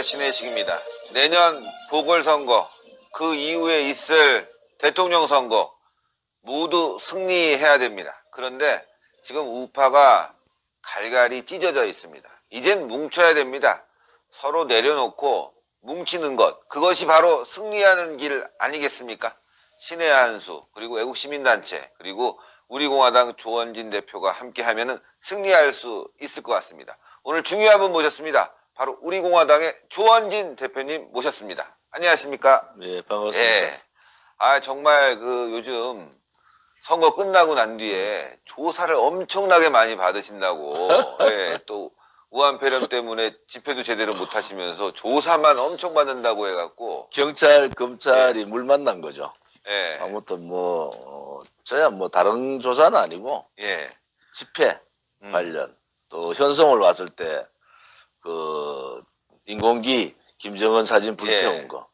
신혜식입니다. 내년 보궐선거, 그 이후에 있을 대통령 선거 모두 승리해야 됩니다. 그런데 지금 우파가 갈갈이 찢어져 있습니다. 이젠 뭉쳐야 됩니다. 서로 내려놓고 뭉치는 것, 그것이 바로 승리하는 길 아니겠습니까? 신의 한수, 그리고 애국시민단체, 그리고 우리공화당 조원진 대표가 함께하면 승리할 수 있을 것 같습니다. 오늘 중요한 분 모셨습니다. 바로 우리공화당의 조원진 대표님 모셨습니다. 안녕하십니까? 네, 반갑습니다. 예. 정말 요즘 선거 끝나고 난 뒤에 조사를 엄청나게 많이 받으신다고. 예, 또 우한폐렴 때문에 집회도 제대로 못 하시면서 조사만 엄청 받는다고 해갖고. 경찰, 검찰이 물 만난 거죠. 예. 아무튼 저야 다른 조사는 아니고, 예. 집회 관련, 또 현성을 왔을 때, 인공기 김정은 사진 불태운 거,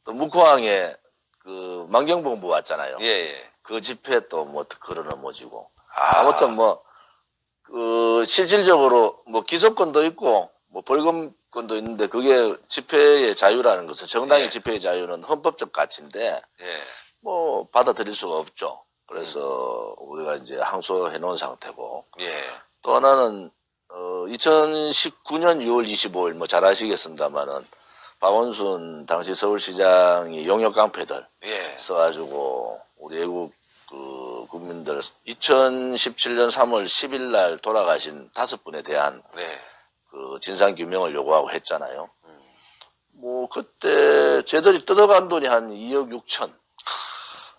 또 묵호항에 만경본부 왔잖아요. 예. 그 집회 또 걸어넘어지고. 아무튼 실질적으로 기소권도 있고, 벌금권도 있는데, 그게 집회의 자유라는 것은, 정당의 집회의 자유는 헌법적 가치인데, 받아들일 수가 없죠. 그래서 우리가 이제 항소해 놓은 상태고. 또 하나는, 2019년 6월 25일, 잘 아시겠습니다만은, 박원순 당시 서울시장이 용역 깡패들 써가지고, 우리 외국 국민들 2017년 3월 10일 날 돌아가신 5분에 대한 진상 규명을 요구하고 했잖아요. 그때 쟤들이 뜯어간 돈이 한 2억 6천.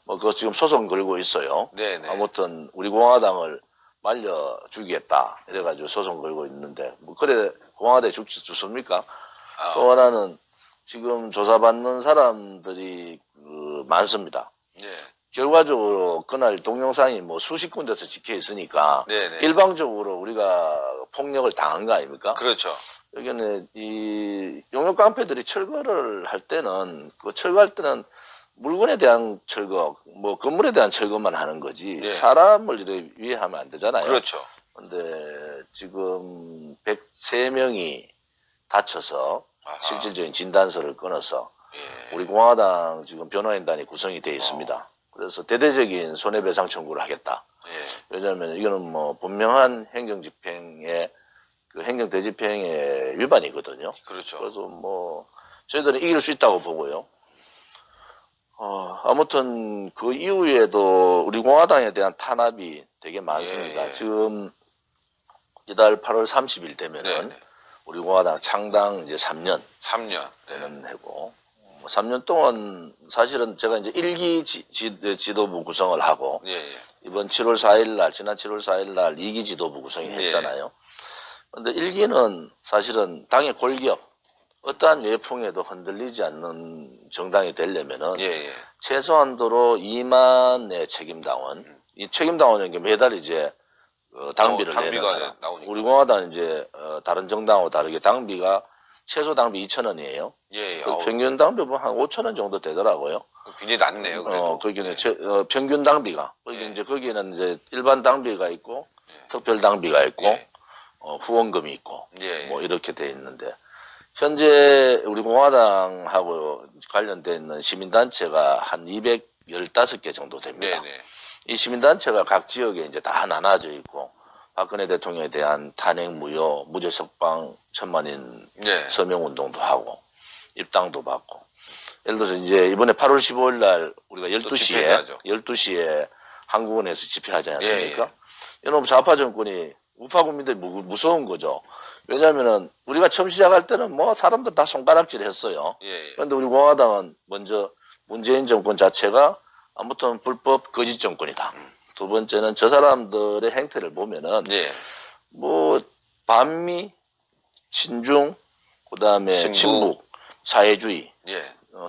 그거 지금 소송 걸고 있어요. 아무튼 우리 공화당을 말려 죽이겠다 이래가지고 소송 걸고 있는데 그래 공화당에 죽습니까? 또 하나는 지금 조사받는 사람들이 많습니다. 결과적으로 그날 동영상이 수십 군데서 찍혀 있으니까 일방적으로 우리가 폭력을 당한 거 아닙니까? 그렇죠. 여기는 이 용역 깡패들이 철거를 할 때는 철거할 때는 물건에 대한 철거, 건물에 대한 철거만 하는 거지 사람을 이렇게 위해하면 안 되잖아요. 그렇죠. 근데 지금 103명이 다쳐서 실질적인 진단서를 끊어서 우리 공화당 지금 변호인단이 구성이 되어 있습니다. 그래서 대대적인 손해배상 청구를 하겠다. 왜냐하면 이거는 분명한 행정집행의 행정대집행의 위반이거든요. 그렇죠. 그래서 저희들은 이길 수 있다고 보고요. 아무튼 그 이후에도 우리 공화당에 대한 탄압이 되게 많습니다. 지금 이달 8월 30일 되면은 우리 공화당 창당 이제 3년 되는 해고. 3년 동안 사실은 제가 이제 1기 지도부 구성을 하고 이번 7월 4일 날 지난 7월 4일 날 2기 지도부 구성이 했잖아요. 근데 1기는 사실은 당의 골격 어떠한 외풍에도 흔들리지 않는 정당이 되려면은 최소한도로 2만의 책임당원 이 책임당원은 게 매달 이제 당비를 내는 사람. 우리 공화당은 이제 다른 정당하고 다르게 당비가 최소 당비 2,000원이에요. 평균 당비가 한 5,000원 정도 되더라고요. 굉장히 낮네요. 그래도. 거기는 평균 당비가. 거기는 이제 일반 당비가 있고, 특별 당비가 있고, 후원금이 있고, 이렇게 돼 있는데, 현재 우리 공화당하고 관련돼 있는 시민단체가 한 215개 정도 됩니다. 이 시민단체가 각 지역에 이제 다 나눠져 있고, 박근혜 대통령에 대한 탄핵 무효, 무죄 석방 1,000만인 서명 운동도 하고, 입당도 받고. 예를 들어서 이제 이번에 8월 15일 날 우리가 12시에 한국원에서 집회하지 않습니까? 이놈 좌파 정권이 우파 국민들이 무서운 거죠. 왜냐면은 우리가 처음 시작할 때는 사람들 다 손가락질 했어요. 그런데 우리 공화당은 먼저 문재인 정권 자체가 아무튼 불법 거짓 정권이다. 두 번째는 저 사람들의 행태를 보면은 반미, 친중, 그다음에 친북, 사회주의,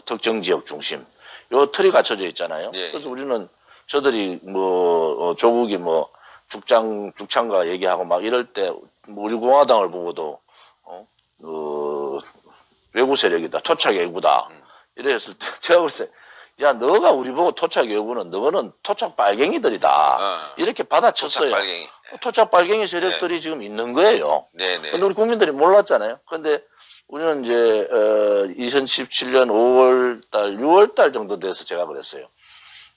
특정 지역 중심 요 틀이 갖춰져 있잖아요. 그래서 우리는 저들이 조국이 죽창과 얘기하고 막 이럴 때 우리 공화당을 보고도 외구 세력이다, 토착 외구다 이랬을 때 제가 볼 때 야, 너가 우리 보고 토착 여부는 너는 토착 빨갱이들이다. 이렇게 받아쳤어요. 토착 빨갱이 세력들이 네. 지금 있는 거예요. 네네. 근데 우리 국민들이 몰랐잖아요. 근데 우리는 이제 2017년 5월달, 6월달 정도 돼서 제가 그랬어요.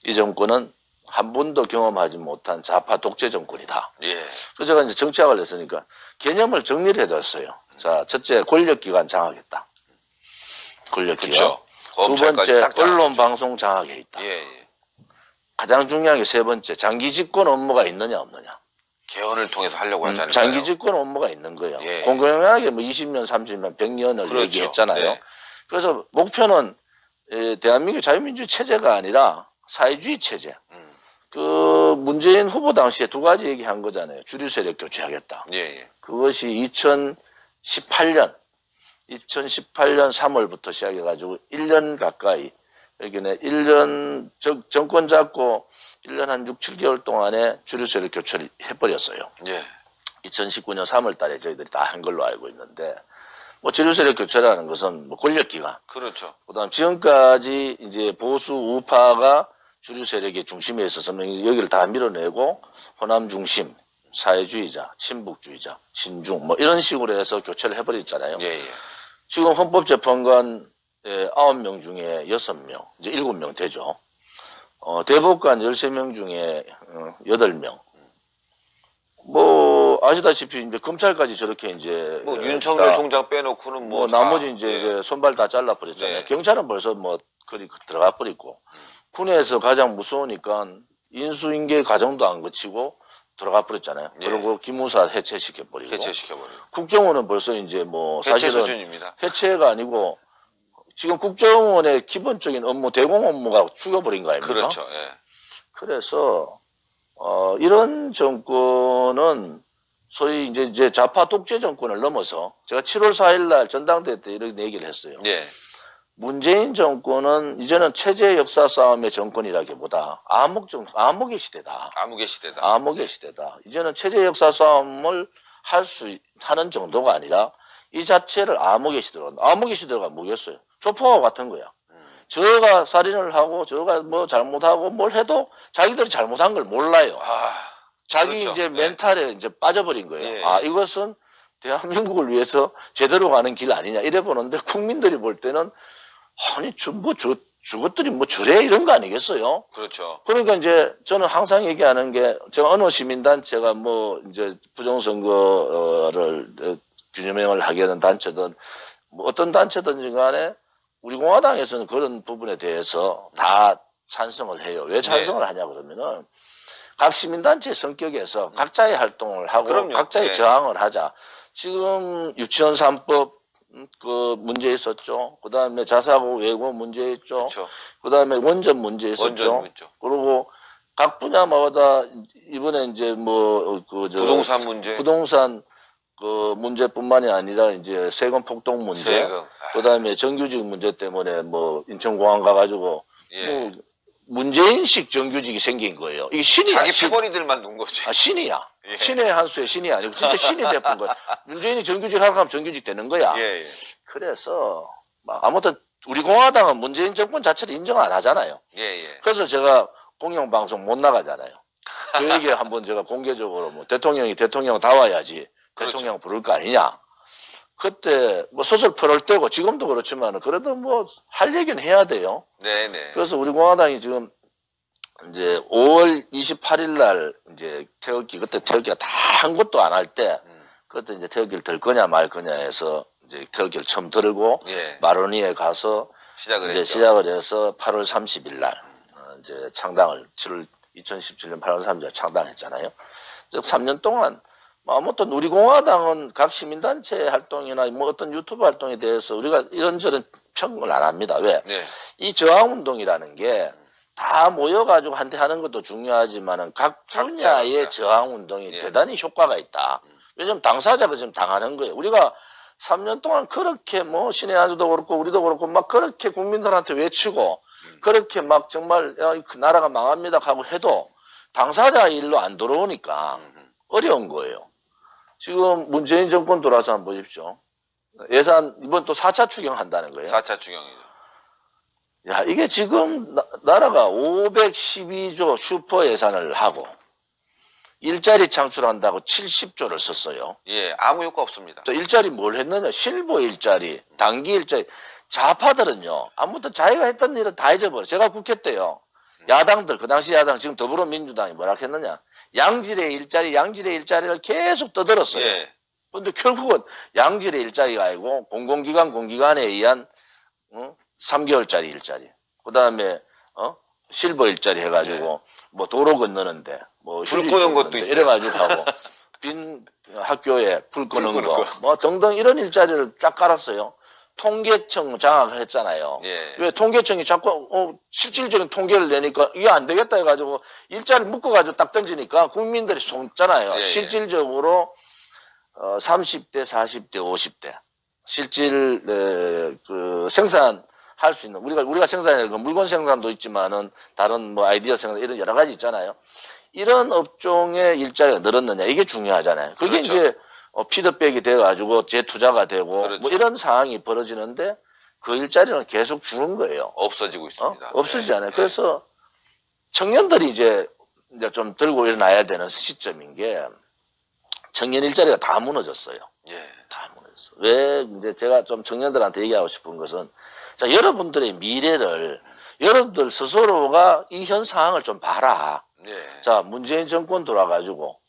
이 정권은 한 번도 경험하지 못한 좌파 독재 정권이다. 예. 그래서 제가 이제 정치학을 했으니까 개념을 정리를 해줬어요. 자, 첫째 권력기관 장악했다. 권력기관. 그쵸. 두 번째 언론 방송 장악에 있다. 예, 예. 가장 중요한 게 세 번째 장기 집권 업무가 있느냐 없느냐. 개헌을 통해서 하려고 하지 않을까요? 장기 집권 업무가 있는 거예요. 예. 공공연하게 뭐 20년, 30년, 100년을 그렇죠. 얘기했잖아요. 네. 그래서 목표는 대한민국 자유민주 체제가 아니라 사회주의 체제. 그 문재인 후보 당시에 두 가지 얘기한 거잖아요. 주류 세력 교체하겠다. 예, 예. 그것이 2018년 3월부터 시작해가지고 1년 가까이, 여기는 1년, 정권 잡고 1년 한 6, 7개월 동안에 주류 세력 교체를 해버렸어요. 예. 2019년 3월 달에 저희들이 다 한 걸로 알고 있는데, 뭐 주류 세력 교체라는 것은 뭐 권력기관. 그렇죠. 그 다음 지금까지 이제 보수 우파가 주류 세력의 중심에 있어서 여기를 다 밀어내고 호남 중심, 사회주의자, 친북주의자, 친중 뭐 이런 식으로 해서 교체를 해버렸잖아요. 예, 예. 지금 헌법재판관 9명 중에 6명, 이제 7명 되죠. 대법관 13명 중에 8명. 뭐 아시다시피 이제 검찰까지 저렇게 이제 뭐 윤석열 총장 빼놓고는 뭐 나머지 이제 손발 다 잘라 버렸잖아요. 네. 경찰은 벌써 뭐 거의 들어가 버리고 군에서 가장 무서우니까 인수인계 과정도 안 거치고 들어가 버렸잖아요. 예. 그리고 기무사 해체시켜 버리고. 국정원은 벌써 이제 뭐 해체 사실은 수준입니다. 해체가 아니고 지금 국정원의 기본적인 업무 대공 업무가 죽여버린 거 아닙니까? 그렇죠. 예. 그래서 이런 정권은 소위 이제 좌파 독재 정권을 넘어서 제가 7월 4일 날 전당대회 때 이런 얘기를 했어요. 예. 문재인 정권은 이제는 체제 역사 싸움의 정권이라기보다 암흑의 시대다. 암흑의 시대다. 이제는 체제 역사 싸움을 하는 정도가 아니라 이 자체를 암흑의 시대로 한다. 암흑의 시대가 뭐겠어요? 조폭하고 같은 거야. 저가 살인을 하고 저가 뭐 잘못하고 뭘 해도 자기들이 잘못한 걸 몰라요. 자기 그렇죠. 이제 멘탈에 이제 빠져버린 거예요. 예. 이것은 대한민국을 위해서 제대로 가는 길 아니냐 이래 보는데 국민들이 볼 때는 아니 저것들이 뭐 저래 이런 거 아니겠어요? 그렇죠. 그러니까 이제 저는 항상 얘기하는 게 제가 어느 시민단체가 뭐 이제 부정선거를 균형을 하게 하는 단체든 뭐 어떤 단체든지 간에 우리 공화당에서는 그런 부분에 대해서 다 찬성을 해요. 왜 찬성을 하냐 그러면은 각 시민단체 성격에서 각자의 활동을 하고 그럼요. 각자의 네. 저항을 하자. 지금 유치원 3법 그 문제 있었죠. 그 다음에 자사고 외고 문제 있죠. 그렇죠. 그 다음에 원전 문제 있었죠. 그리고 각 분야마다 이번에 이제 뭐 부동산 문제, 부동산 그 문제뿐만이 아니라 이제 세금 폭동 문제, 그 다음에 정규직 문제 때문에 뭐 인천공항 가가지고 예. 뭐 문재인식 정규직이 생긴 거예요. 이게 신이야. 자기 패거리들만 놓은 거지. 신이야. 예. 신의 한 수의 신이 아니고 진짜 신이 돼본 거야. 문재인이 정규직 하고 하면 정규직 되는 거야. 예, 예. 그래서 아무튼 우리 공화당은 문재인 정권 자체를 인정을 안 하잖아요. 예, 예. 그래서 제가 공영방송 못 나가잖아요. 그 얘기 한번 제가 공개적으로 뭐 대통령 다 와야지 그렇죠. 대통령 부를 거 아니냐. 그때 뭐 소설 풀을 때고 지금도 그렇지만 그래도 뭐 할 얘기는 해야 돼요. 네네. 그래서 우리 공화당이 지금 이제 5월 28일 날 이제 태극기 그때 태극기가 다 한 것도 안 할 때 그때 이제 태극기를 들 거냐 말 거냐 해서 이제 태극기를 처음 들고 예. 마로니에 가서 시작을 해서 8월 30일 날 이제 창당을 2017년 8월 30일 날 창당했잖아요. 즉 3년 동안 아무튼 우리 공화당은 각 시민단체 활동이나 뭐 어떤 유튜브 활동에 대해서 우리가 이런저런 평을 안 합니다. 왜? 네. 이 저항운동이라는 게 다 모여가지고 한테 하는 것도 중요하지만은 각 분야의 저항운동이 예. 대단히 효과가 있다. 왜냐면 당사자가 지금 당하는 거예요. 우리가 3년 동안 그렇게 뭐 신의 한수도 그렇고 우리도 그렇고 막 그렇게 국민들한테 외치고 그렇게 막 정말 그 나라가 망합니다 하고 해도 당사자 일로 안 들어오니까 어려운 거예요. 지금 문재인 정권 돌아서 한번 보십시오. 예산 이번 또 4차 추경한다는 거예요. 4차 추경이죠. 야, 이게 지금 나라가 512조 슈퍼 예산을 하고 일자리 창출한다고 70조를 썼어요. 예, 아무 효과 없습니다. 저 일자리 뭘 했느냐? 실무 일자리, 단기 일자리. 좌파들은요, 아무튼 자기가 했던 일은 다 잊어버려. 제가 국회 때요, 야당들, 그 당시 야당, 지금 더불어민주당이 뭐라 했느냐? 양질의 일자리를 계속 떠들었어요. 예. 근데 결국은 양질의 일자리가 아니고 공공기관, 공기관에 의한 3개월짜리 일자리. 그 다음에 실버 일자리 해가지고 뭐 도로 건너는데 뭐 불 끄는 것도 있어요. 이래가지고 하고 빈 학교에 불 끄는 거 뭐 등등 이런 일자리를 쫙 깔았어요. 통계청 장악을 했잖아요. 예. 왜 통계청이 자꾸 실질적인 통계를 내니까 이게 안 되겠다 해가지고 일자리를 묶어가지고 딱 던지니까 국민들이 속잖아요. 예. 실질적으로 30대, 40대, 50대 실질 그 생산할 수 있는 우리가 생산하는 건 물건 생산도 있지만은 다른 뭐 아이디어 생산 이런 여러 가지 있잖아요. 이런 업종의 일자리가 늘었느냐 이게 중요하잖아요. 그게 그렇죠. 이제 피드백이 돼가지고 재투자가 되고 그렇죠. 뭐 이런 상황이 벌어지는데 그 일자리는 계속 죽은 거예요. 없어지고 있습니다. 없어지잖아요. 네. 그래서 청년들이 이제 좀 들고 일어나야 되는 시점인 게 청년 일자리가 다 무너졌어요. 예. 다 무너졌어. 왜 이제 제가 좀 청년들한테 얘기하고 싶은 것은 자 여러분들의 미래를 여러분들 스스로가 이 현 상황을 좀 봐라. 예. 자 문재인 정권 돌아가지고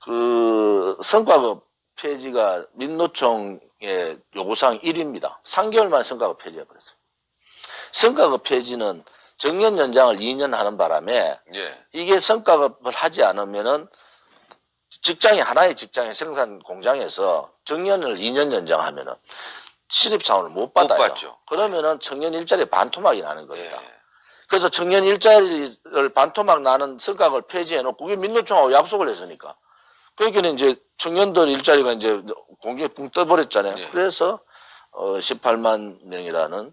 그 성과급 폐지가 민노총의 요구사항 1위입니다. 3개월 만에 성과급 폐지해버렸어요. 성과급 폐지는 정년 연장을 2년 하는 바람에 예. 이게 성과급을 하지 않으면은 하나의 직장의 생산 공장에서 정년을 2년 연장하면은 신입사원을 못 받아요. 못 받죠. 그러면은 청년 일자리 반토막이 나는 겁니다. 예. 그래서 청년 일자리를 반토막 나는 성과급을 폐지해놓고 그게 민노총하고 약속을 했으니까. 그러니까 이제 청년들 일자리가 이제 공중에 붕 떠버렸잖아요. 예. 그래서 18만 명이라는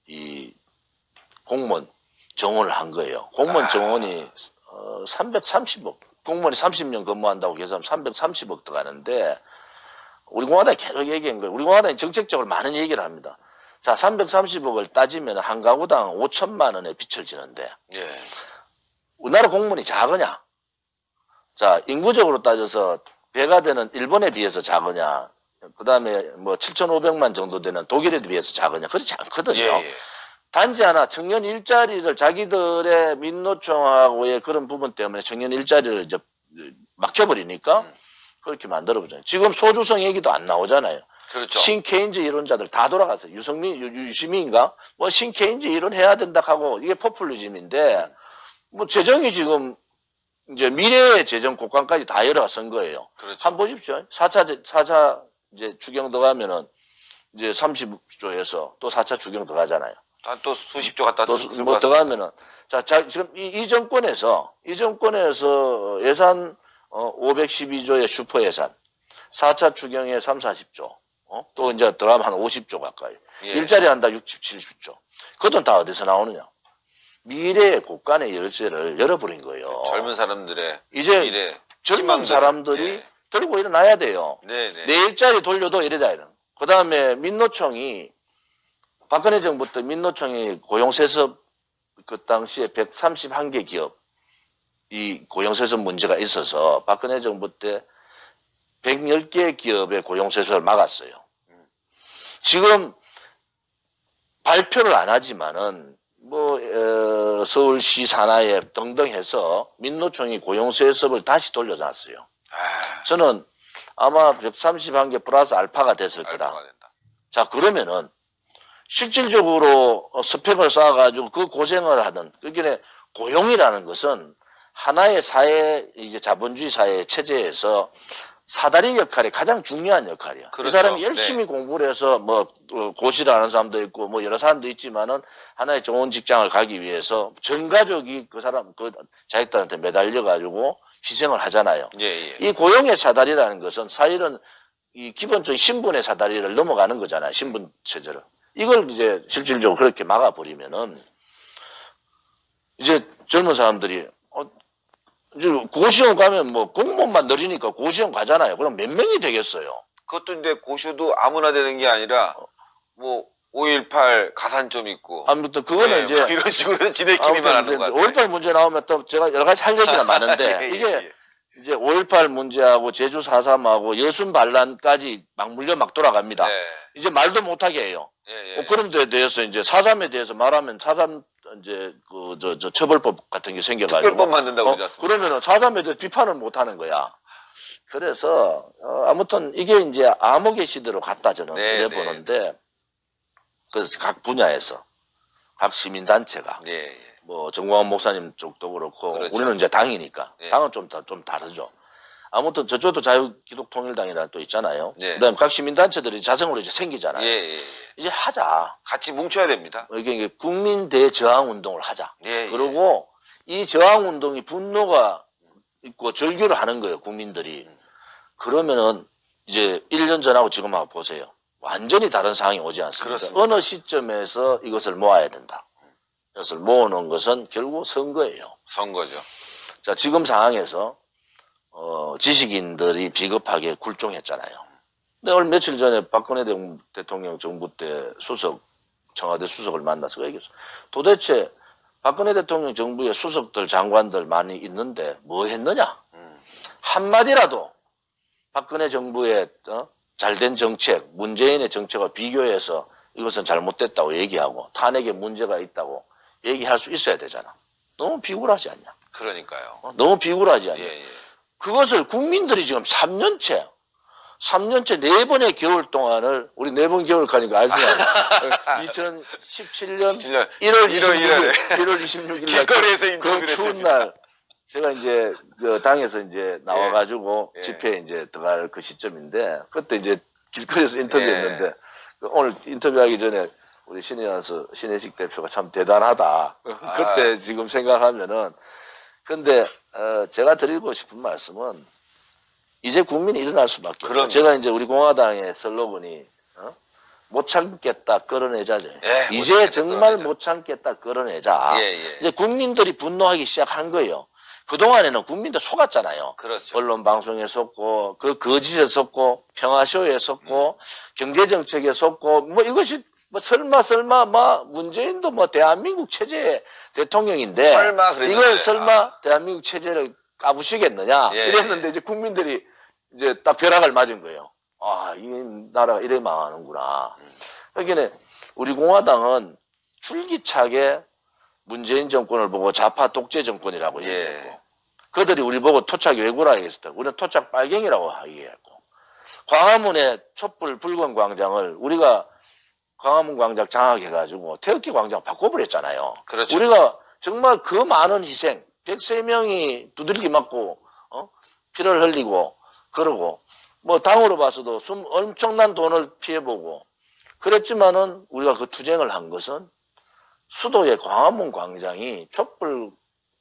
이 공무원 정원을 한 거예요. 공무원 정원이 330억. 공무원이 30년 근무한다고 계산하면 330억 들어가는데 우리 공화당이 계속 얘기한 거예요. 우리 공화당이 정책적으로 많은 얘기를 합니다. 자, 330억을 따지면 한 가구당 5천만 원의 빚을 지는데 예. 우리나라 공무원이 작으냐? 자, 인구적으로 따져서 배가 되는 일본에 비해서 작으냐? 그 다음에 뭐 7,500만 정도 되는 독일에 비해서 작으냐? 그렇지 않거든요. 예. 단지 하나 청년 일자리를 자기들의 민노총하고의 그런 부분 때문에 청년 일자리를 이제 막혀버리니까 그렇게 만들어보잖아요. 지금 소주성 얘기도 안 나오잖아요. 그렇죠. 신케인즈 이론자들 다 돌아갔어요. 유시민인가? 뭐 신케인즈 이론 해야 된다 하고 이게 포퓰리즘인데 뭐 재정이 지금 이제 미래의 재정 국감까지 다 열어선 거예요. 그렇죠. 한번 보십시오. 4차 이제 추경 들어가면은 이제 30조에서 또 4차 추경 들어가잖아요. 또 수십 조 갖다 또 뭐 들어가면은 자 지금 이 정권에서 예산 512조의 슈퍼 예산 4차 추경에 3, 40조 또 이제 들어가면 한 50조 가까이 예. 일자리 한다 60, 70조 그 돈 다 어디서 나오느냐 미래의 곳간의 열쇠를 열어버린 거예요. 젊은 사람들의 이제 미래 젊은 희망들. 사람들이 예. 들고 일어나야 돼요. 네네. 내 일자리 돌려도 이래다 이런. 그 다음에 민노총이 박근혜 정부 때 민노총이 고용세습 그 당시에 131개 기업 이 고용세습 문제가 있어서 박근혜 정부 때 110개 기업의 고용세습을 막았어요. 지금 발표를 안 하지만은 뭐 서울시 산하에 등등 해서 민노총이 고용세습을 다시 돌려놨어요. 저는 아마 131개 플러스 알파가 됐을 거다. 알파가 된다. 자 그러면은 실질적으로 스펙을 쌓아가지고 그 고생을 하는 그게 고용이라는 것은 하나의 사회 이제 자본주의 사회 체제에서 사다리 역할이 가장 중요한 역할이야. 그렇죠. 이 사람이 열심히 공부를 해서 뭐 고시를 하는 사람도 있고 뭐 여러 사람도 있지만은 하나의 좋은 직장을 가기 위해서 전 가족이 그 사람 그 자식들한테 매달려 가지고 희생을 하잖아요. 예. 이 고용의 사다리라는 것은 사실은 이 기본적인 신분의 사다리를 넘어가는 거잖아요. 신분 체제를. 이걸 이제 실질적으로 그렇게 막아버리면은 이제 젊은 사람들이 이제 고시원 가면 뭐 공무원만 늘리니까 고시원 가잖아요. 그럼 몇 명이 되겠어요? 그것도 근데 고시도 아무나 되는 게 아니라 뭐 5.18 가산 좀 있고. 아무튼 그거는 네, 이제 뭐 이런 식으로 지네끼리만 하는 것 같아요. 5.18 문제 나오면 또 제가 여러 가지 할 얘기가 많은데 예, 이게 예. 이제 5.18 문제하고 제주 4.3하고 여순 반란까지 막 물려 막 돌아갑니다. 네. 이제 말도 못하게 해요. 예, 예. 그런 데에 대해서 이제 4.3에 대해서 말하면 4.3 이제 저 처벌법 같은 게 생겨가지고 특별법 만든다고 그러지 않습니까? 그러면은 4.3에 대해서 비판을 못 하는 거야. 그래서 아무튼 이게 이제 암흑의 시대로 갔다 저는 네, 이래 네. 보는데 그래서 각 분야에서 각 시민단체가 예, 예. 뭐 정광훈 목사님 쪽도 그렇고 그렇죠. 우리는 이제 당이니까 예. 당은 좀 다르죠. 아무튼 저쪽도 자유기독통일당이라 또 있잖아요. 예. 그다음 각 시민단체들이 자성으로 이제 생기잖아요. 예, 예. 이제 하자. 같이 뭉쳐야 됩니다. 이게 국민 대저항 운동을 하자. 예, 그리고 이 저항 운동이 분노가 있고 절규를 하는 거예요, 국민들이. 그러면은 이제 1년 전하고 지금하고 보세요. 완전히 다른 상황이 오지 않습니까? 그렇습니다. 어느 시점에서 이것을 모아야 된다. 이것을 모으는 것은 결국 선거예요. 선거죠. 자, 지금 상황에서 지식인들이 비겁하게 굴종했잖아요. 근데 얼마 며칠 전에 박근혜 대통령 정부 때 청와대 수석을 만나서 얘기했어. 도대체 박근혜 대통령 정부의 수석들, 장관들 많이 있는데 뭐 했느냐? 한마디라도 박근혜 정부의 잘된 정책, 문재인의 정책과 비교해서 이것은 잘못됐다고 얘기하고 탄핵에 문제가 있다고 얘기할 수 있어야 되잖아. 너무 비굴하지 않냐? 그러니까요. 너무 비굴하지 않냐? 예, 예. 그것을 국민들이 지금 3년째 4번의 겨울 동안을 우리 4번 겨울 가니까 알지만 2017년 1월 26일 길거리에서 그 인터뷰를 추운 했습니다. 날 제가 이제 그 당에서 이제 나와가지고 예. 집회에 이제 들어갈 그 시점인데 그때 이제 길거리에서 인터뷰했는데 오늘 인터뷰하기 전에 우리 신혜식 대표가 참 대단하다. 그때 지금 생각하면은 근데 제가 드리고 싶은 말씀은 이제 국민이 일어날 수밖에 없어요. 제가 이제 우리 공화당의 슬로건이 못 참겠다 끌어내자죠. 예, 이제 정말 못 참겠다 끌어내자. 예, 예. 이제 국민들이 분노하기 시작한 거예요. 그동안에는 국민들 속았잖아요. 그렇죠. 언론 방송에 속고 그 거짓에 속고 평화쇼에 속고 경제정책에 속고 뭐 이것이 뭐 설마 문재인도 뭐 대한민국 체제의 대통령인데 설마 그랬는데. 이걸 설마 대한민국 체제를 까부시겠느냐 예, 이랬는데 이제 국민들이 이제 딱 벼락을 맞은 거예요. 아, 이 나라가 이래 망하는구나. 그러니까 우리 공화당은 줄기차게 문재인 정권을 보고 좌파 독재 정권이라고 얘기했고 그들이 우리 보고 토착 왜구라 얘기했을 때 우리는 토착 빨갱이라고 얘기했고 광화문의 촛불 붉은 광장을 우리가 광화문 광장 장악해가지고 태극기 광장 바꿔버렸잖아요. 그렇죠. 우리가 정말 그 많은 희생 103명이 두들기 맞고 피를 흘리고 그러고 뭐 당으로 봐서도 엄청난 돈을 피해보고 그랬지만은 우리가 그 투쟁을 한 것은 수도의 광화문 광장이 촛불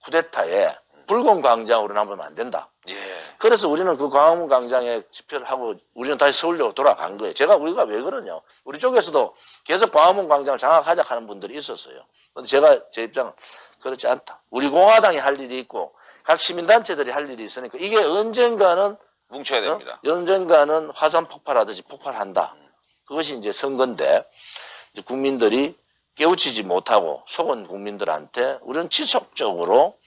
쿠데타에 붉은 광장으로 남으면 안 된다. 예. 그래서 우리는 그 광화문 광장에 집회를 하고 우리는 다시 서울로 돌아간 거예요. 우리가 왜 그러냐. 우리 쪽에서도 계속 광화문 광장을 장악하자 하는 분들이 있었어요. 근데 제 입장은 그렇지 않다. 우리 공화당이 할 일이 있고 각 시민단체들이 할 일이 있으니까 이게 언젠가는 뭉쳐야 됩니다. 언젠가는 화산 폭발하듯이 폭발한다. 그것이 이제 선거인데 이제 국민들이 깨우치지 못하고 속은 국민들한테 우리는 지속적으로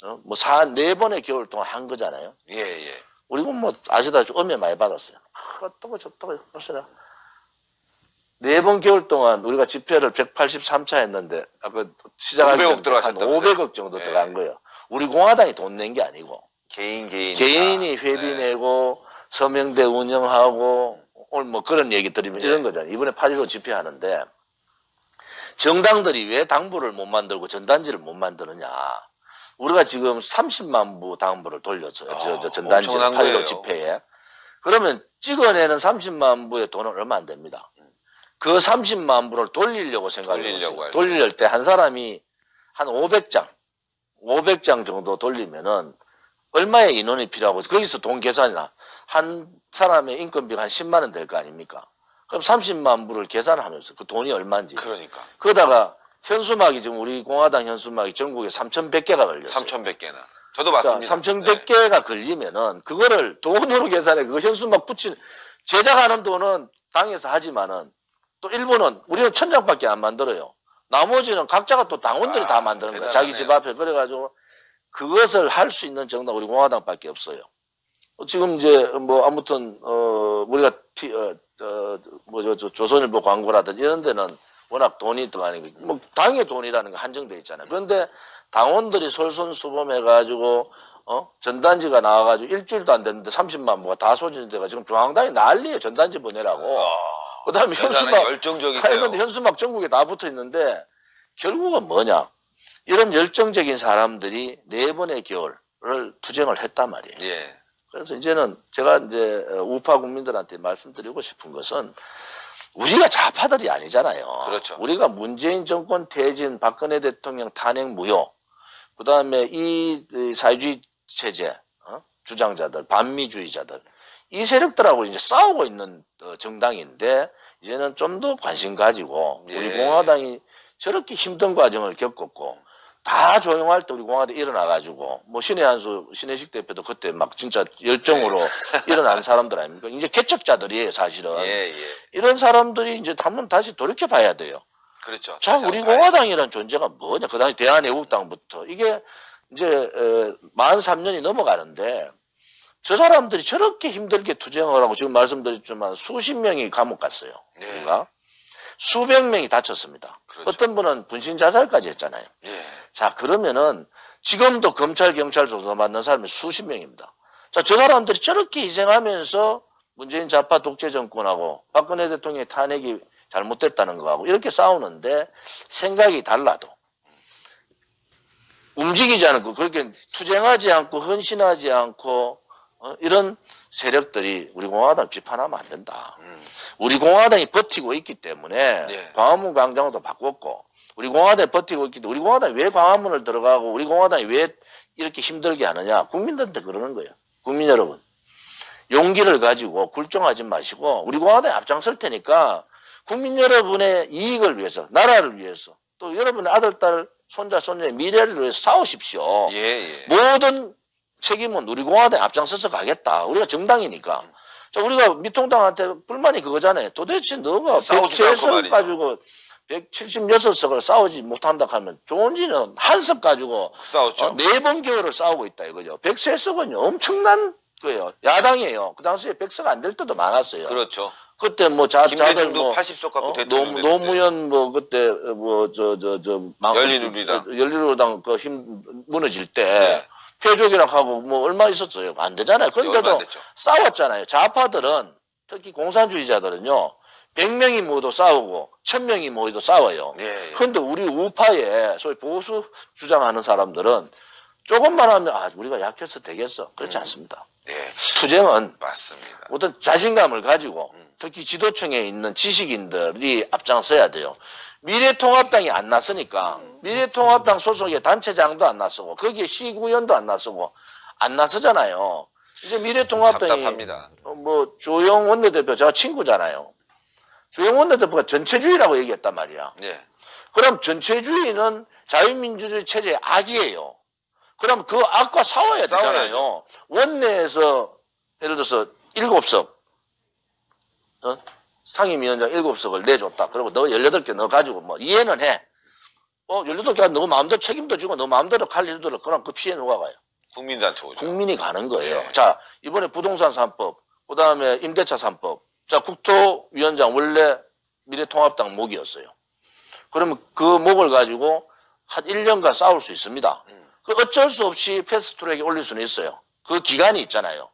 뭐 4번의 겨울 동안 한 거잖아요. 예, 예. 우리는 뭐 아시다시피 음해 많이 받았어요. 어떠고 저떠고 벌써 4번 겨울 동안 우리가 집회를 183차 했는데 아까 시작하기 500억 전에 한 들어가셨다면서요? 500억 정도 들어간 거예요. 우리 공화당이 돈 낸 게 아니고 개인이 회비 내고 서명대 운영하고 오늘 뭐 그런 얘기 드리면 이런 거잖아요. 이번에 8.15 집회하는데 정당들이 왜 당부를 못 만들고 전단지를 못 만드느냐. 우리가 지금 30만 부 당부를 돌렸어요. 전단지 8.15 집회에. 그러면 찍어내는 30만 부의 돈은 얼마 안 됩니다. 그 30만 부를 돌리려고 생각해보세요. 돌릴 때 한 사람이 한 500장 정도 돌리면은 얼마의 인원이 필요하고 거기서 돈 계산이나 한 사람의 인건비가 한 10만 원 될 거 아닙니까? 그럼 30만 부를 계산하면서 그 돈이 얼마인지. 그러니까. 그러다가 현수막이 지금 우리 공화당 현수막이 전국에 3,100개가 걸렸어요. 3,100개나. 저도 맞습니다. 3,100개가 걸리면은 그거를 돈으로 계산해 그 현수막 제작하는 돈은 당에서 하지만은 또 일부는 우리는 천장밖에 안 만들어요. 나머지는 각자가 또 당원들이 다 만드는 거야. 자기 집 앞에. 그래가지고 그것을 할 수 있는 정당 우리 공화당밖에 없어요. 지금 이제 뭐 아무튼 우리가 조선일보 광고라든지 이런 데는 워낙 돈이 많이 뭐 당의 돈이라는 거 한정돼 있잖아요. 그런데 당원들이 솔선수범해가지고 전단지가 나와가지고 일주일도 안 됐는데 30만 뭐가 다 소진돼가 지금 중앙당이 난리예요. 전단지 보내라고. 그다음에 현수막 열정적이세요. 현수막 전국에 다 붙어 있는데 결국은 뭐냐? 이런 열정적인 사람들이 4번의 겨울을 투쟁을 했단 말이에요. 예. 그래서 이제는 제가 이제 우파 국민들한테 말씀드리고 싶은 것은 우리가 좌파들이 아니잖아요. 그렇죠. 우리가 문재인 정권 퇴진, 박근혜 대통령 탄핵 무효, 그 다음에 이 사회주의 체제 주장자들, 반미주의자들 이 세력들하고 이제 싸우고 있는 정당인데 이제는 좀 더 관심 가지고 우리 예. 공화당이 저렇게 힘든 과정을 겪었고 다 조용할 때 우리 공화당이 일어나가지고 뭐 신혜식 대표도 그때 막 진짜 열정으로 일어난 사람들 아닙니까? 이제 개척자들이에요 사실은. 예. 이런 사람들이 이제 한번 다시 돌이켜 봐야 돼요. 그렇죠. 자, 우리 공화당이라는 존재가 뭐냐? 그 당시 대한애국당부터 이게 이제 43년이 넘어가는데 저 사람들이 저렇게 힘들게 투쟁을 하고 지금 말씀드렸지만 수십 명이 감옥 갔어요. 우리가 수백 명이 다쳤습니다. 그렇죠. 어떤 분은 분신 자살까지 했잖아요. 예. 자, 그러면은 지금도 검찰, 경찰 조사받는 사람이 수십 명입니다. 자, 저 사람들이 저렇게 희생하면서 문재인 좌파 독재 정권하고 박근혜 대통령의 탄핵이 잘못됐다는 거하고 이렇게 싸우는데 생각이 달라도 움직이지 않고 그렇게 투쟁하지 않고 헌신하지 않고 이런 세력들이 우리 공화당 비판하면 안 된다. 우리 공화당이 버티고 있기 때문에 예. 광화문 광장도 바꿨고 우리 공화당이 버티고 있기 때문에 우리 공화당이 왜 광화문을 들어가고 우리 공화당이 왜 이렇게 힘들게 하느냐 국민들한테 그러는 거예요. 국민 여러분 용기를 가지고 굴종하지 마시고 우리 공화당이 앞장설 테니까 국민 여러분의 이익을 위해서 나라를 위해서 또 여러분의 아들, 딸, 손자, 손녀의 미래를 위해서 싸우십시오. 예. 모든 책임은 우리 공화당에 앞장서서 가겠다. 우리가 정당이니까. 자, 우리가 미통당한테 불만이 그거잖아요. 도대체 너가 103석 가지고 176석을 싸우지 못한다 하면 조은진은 한 석 가지고 싸웠죠. 4번 겨울을 싸우고 있다 이거죠. 103석은 엄청난 거예요. 야당이에요. 그 당시에 100석 안 될 때도 많았어요. 그렇죠. 그때 뭐 김대중도 80석 갖고 대통령 노무현 뭐 그때 뭐 열린우리당 그 힘 무너질 때 네. 표적이라고 하고 뭐 얼마 있었어요. 안 되잖아요. 그런데도 싸웠잖아요. 좌파들은 특히 공산주의자들은요. 100명이 모두 싸우고 1000명이 모여도 싸워요. 그런데 우리 우파에 소위 보수 주장하는 사람들은 조금만 하면 우리가 약해서 되겠어. 그렇지 않습니다. 투쟁은 맞습니다. 어떤 자신감을 가지고 특히 지도층에 있는 지식인들이 앞장서야 돼요. 미래통합당이 안 나서니까 미래통합당 소속의 단체장도 안 나서고 거기에 시구위원도 안 나서고 안 나서잖아요. 이제 미래통합당이 답답합니다. 뭐 조영 원내대표 제가 친구잖아요. 조영 원내대표가 전체주의라고 얘기했단 말이야. 그럼 전체주의는 자유민주주의 체제의 악이에요. 그럼 그 악과 싸워야 되잖아요. 원내에서 예를 들어서 7석 상임위원장 7석을 내줬다. 그리고 너 18개 너 가지고 뭐 이해는 해. 18개가 너 마음대로 책임도 지고 너 마음대로 할 일들을 그럼 그 피해 누가 가요? 국민들한테 오죠. 국민이 가는 거예요. 자, 이번에 부동산 3법, 그 다음에 임대차 3법. 자, 국토위원장 원래 미래통합당 목이었어요. 그러면 그 목을 가지고 한 1년간 싸울 수 있습니다. 그 어쩔 수 없이 패스트트랙에 올릴 수는 있어요. 그 기간이 있잖아요.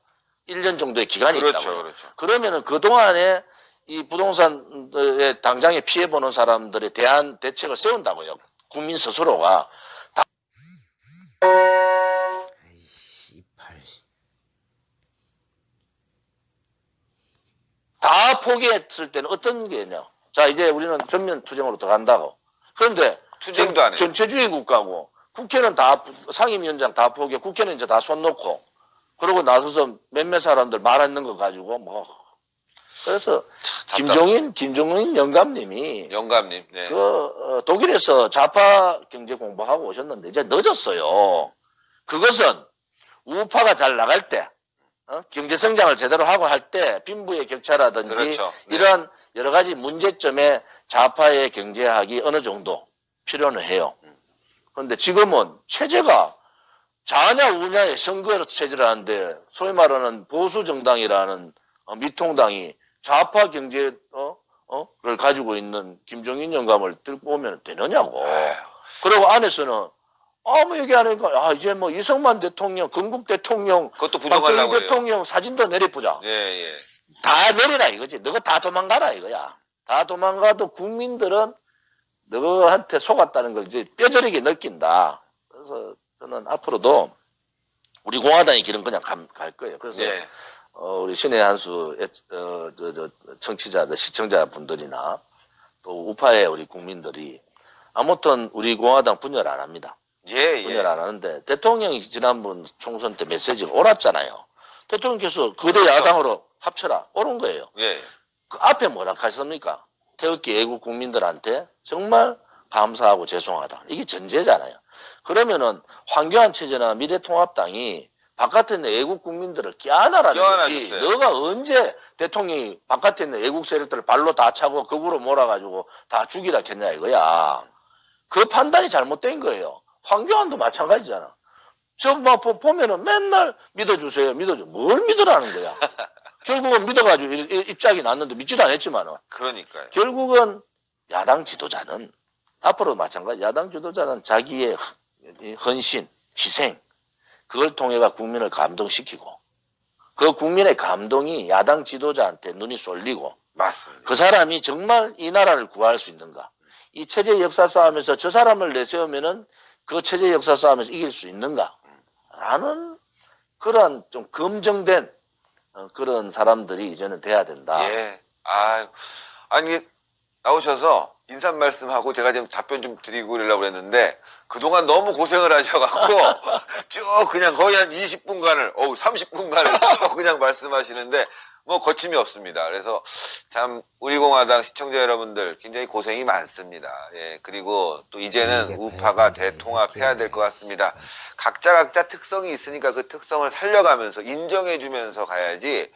1년 정도의 기간이 있다고요. 그렇죠. 그러면은 그동안에 이 부동산의 당장에 피해보는 사람들에 대한 대책을 세운다고요. 국민 스스로가. 다 포기했을 때는 어떤 게 있냐. 자, 이제 우리는 전면 투쟁으로 들어간다고. 그런데 투쟁도 안 해요. 전체주의 국가고 국회는 다 상임위원장 다 포기해. 국회는 이제 다 손 놓고 그러고 나서서 몇몇 사람들 말하는 거 가지고 뭐 그래서 김종인 영감님이 네. 독일에서 좌파 경제 공부하고 오셨는데 이제 늦었어요. 그것은 우파가 잘 나갈 때 경제 성장을 제대로 하고 할 때 빈부의 격차라든지 그렇죠. 이러한 여러 가지 문제점에 좌파의 경제학이 어느 정도 필요는 해요. 그런데 지금은 체제가 좌냐 우냐의 선거로 체제를 하는데 소위 말하는 보수 정당이라는 미통당이 좌파 경제를 가지고 있는 김종인 영감을 들고 오면 되느냐고. 그리고 안에서는 아무 얘기 안 하니까 이제 뭐 이승만 대통령, 건국 대통령, 그것도 부정하려고 박정희 대통령 사진도 내려보자. 예. 다 내리라 이거지. 너가 다 도망가라 이거야. 다 도망가도 국민들은 너한테 속았다는 걸 이제 뼈저리게 느낀다. 그래서 저는 앞으로도 우리 공화당의 길은 그냥 갈 거예요. 그래서 예. 우리 신의 한수 청취자들, 시청자분들이나 또 우파의 우리 국민들이 아무튼 우리 공화당 분열 안 합니다. 분열 안 하는데 대통령이 지난번 총선 때 메시지가 옳았잖아요. 대통령께서 거대 야당으로 합쳐라. 옳은 거예요. 예. 그 앞에 뭐라 하셨습니까? 태극기 애국 국민들한테 정말 감사하고 죄송하다. 이게 전제잖아요. 그러면은 황교안 체제나 미래통합당이 바깥에 있는 애국 국민들을 껴안아라는 거지. 너가 언제 대통령이 바깥에 있는 애국 세력들을 발로 다 차고 거꾸로 몰아가지고 다 죽이라 했냐 이거야. 그 판단이 잘못된 거예요. 황교안도 마찬가지잖아. 저 뭐 보면은 맨날 믿어주세요. 뭘 믿으라는 거야. 결국은 믿어가지고 입장이 났는데 믿지도 않았지만은. 그러니까요. 결국은 야당 지도자는 앞으로 마찬가지. 야당 지도자는 자기의 헌신, 희생 그걸 통해가 국민을 감동시키고 그 국민의 감동이 야당 지도자한테 눈이 쏠리고 맞습니다. 그 사람이 정말 이 나라를 구할 수 있는가? 이 체제 역사 싸움에서 저 사람을 내세우면은 그 체제 역사 싸움에서 이길 수 있는가? 라는 그런 좀 검증된 그런 사람들이 이제는 돼야 된다. 예. 아니, 나오셔서 인사 말씀하고 제가 지금 답변 좀 드리고 이러려고 그랬는데 그동안 너무 고생을 하셔갖고 쭉 그냥 거의 한 20분간을, 30분간을 쭉 그냥 말씀하시는데 뭐 거침이 없습니다. 그래서 참 우리 공화당 시청자 여러분들 굉장히 고생이 많습니다. 예, 그리고 또 이제는 우파가 대통합해야 될 것 같습니다. 각자 특성이 있으니까 그 특성을 살려가면서 인정해주면서 가야지.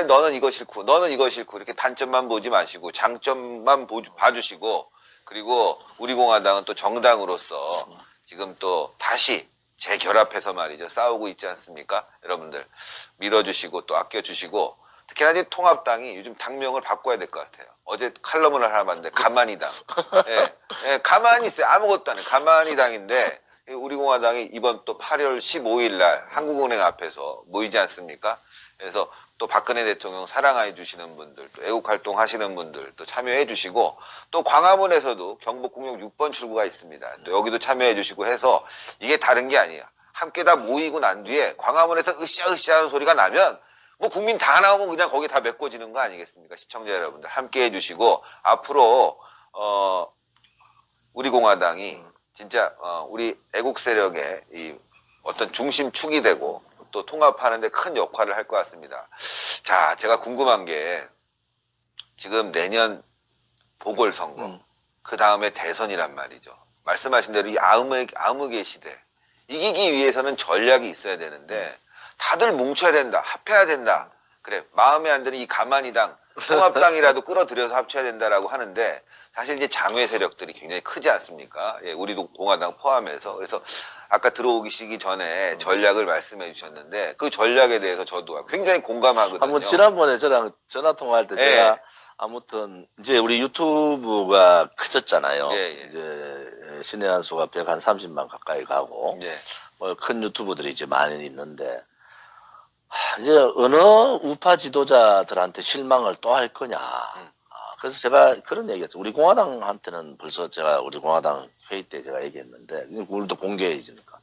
너는 이거 싫고 너는 이거 싫고 이렇게 단점만 보지 마시고 장점만 봐주시고, 그리고 우리 공화당은 또 정당으로서 지금 또 다시 재결합해서 말이죠. 싸우고 있지 않습니까? 여러분들 밀어주시고 또 아껴주시고, 특히나 이제 통합당이 요즘 당명을 바꿔야 될 것 같아요. 어제 칼럼을 하나 봤는데 가만히당. 예, 가만히 있어요. 아무것도 안 해. 가만히당인데 우리 공화당이 이번 또 8월 15일 날 한국은행 앞에서 모이지 않습니까? 그래서 또 박근혜 대통령 사랑해 주시는 분들, 또 애국 활동 하시는 분들 또 참여해 주시고, 또 광화문에서도 경복궁역 6번 출구가 있습니다. 또 여기도 참여해 주시고 해서 이게 다른 게 아니야. 함께 다 모이고 난 뒤에 광화문에서 으쌰으쌰 하는 소리가 나면 뭐 국민 다 나오면 그냥 거기 다 메꿔지는 거 아니겠습니까? 시청자 여러분들 함께 해주시고, 앞으로 우리 공화당이 진짜 우리 애국 세력의 이 어떤 중심축이 되고 또 통합하는데 큰 역할을 할 것 같습니다. 자, 제가 궁금한 게 지금 내년 보궐선거, 그 다음에 대선이란 말이죠. 말씀하신 대로 이 암흑의 시대, 이기기 위해서는 전략이 있어야 되는데 다들 뭉쳐야 된다, 합해야 된다. 그래, 마음에 안 드는 이 가만히당, 통합당이라도 끌어들여서 합쳐야 된다라고 하는데, 사실 이제 장외 세력들이 굉장히 크지 않습니까? 예, 우리도 공화당 포함해서. 그래서 아까 들어오시기 전에 전략을 말씀해 주셨는데, 그 전략에 대해서 저도 굉장히 공감하거든요. 한번 지난번에 저랑 전화 통화할 때 제가 아무튼 이제 우리 유튜브가 커졌잖아요. 이제 신의 한 수가 130만 가까이 가고, 뭐 큰 유튜브들이 이제 많이 있는데, 이제 어느 우파 지도자들한테 실망을 또 할 거냐. 그래서 제가 그런 얘기했죠. 우리 공화당한테는 벌써 제가 우리 공화당 회의 때 제가 얘기했는데, 우리도 공개해지니까.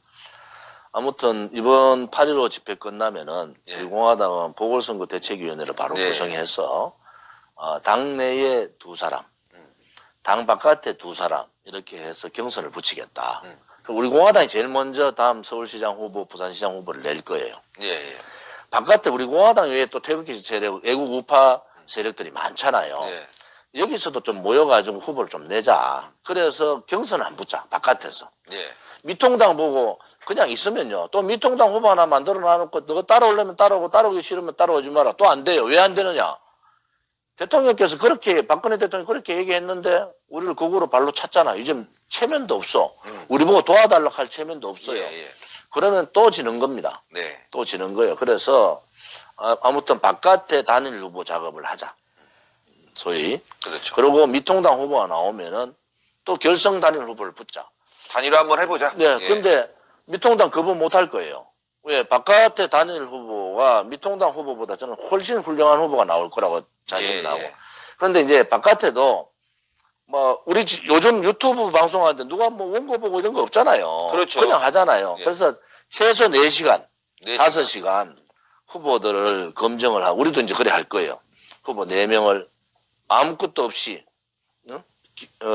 아무튼 이번 8.15 집회 끝나면은 우리 공화당은 보궐선거 대책위원회를 바로 구성해서 당내에 2사람, 당 바깥에 2사람 이렇게 해서 경선을 붙이겠다. 우리 공화당이 제일 먼저 다음 서울시장 후보, 부산시장 후보를 낼 거예요. 바깥에 우리 공화당 외에 또 태극기 세력, 애국 우파 세력들이 많잖아요. 여기서도 좀 모여가지고 후보를 좀 내자. 그래서 경선을 안 붙자, 바깥에서. 미통당 보고 그냥 있으면요. 또 미통당 후보 하나 만들어 놔놓고 너 따라오려면 따라오고 따라오기 싫으면 따라오지 마라. 또 안 돼요. 왜 안 되느냐? 대통령께서 그렇게, 박근혜 대통령이 그렇게 얘기했는데, 우리를 거꾸로 발로 찼잖아. 이제 체면도 없어. 우리 보고 도와달라고 할 체면도 없어요. 예, 예. 그러면 또 지는 겁니다. 네. 또 지는 거예요. 그래서, 아무튼 바깥에 단일 후보 작업을 하자. 소위. 그렇죠. 그리고 미통당 후보가 나오면은 또 결성 단일 후보를 붙자. 단일화 한번 해보자. 네, 예. 근데 미통당 그분 못할 거예요. 왜? 바깥에 단일 후보가 미통당 후보보다 저는 훨씬 훌륭한 후보가 나올 거라고 자신이 예, 나고. 예. 그런데 이제 바깥에도 뭐 우리 요즘 유튜브 방송하는데 누가 뭐 원고 보고 이런 거 없잖아요. 그렇죠. 그냥 하잖아요. 예. 그래서 최소 4시간, 네 5시간 후보들을 검증을 하고 우리도 이제 그래 할 거예요. 후보 4명을 아무것도 없이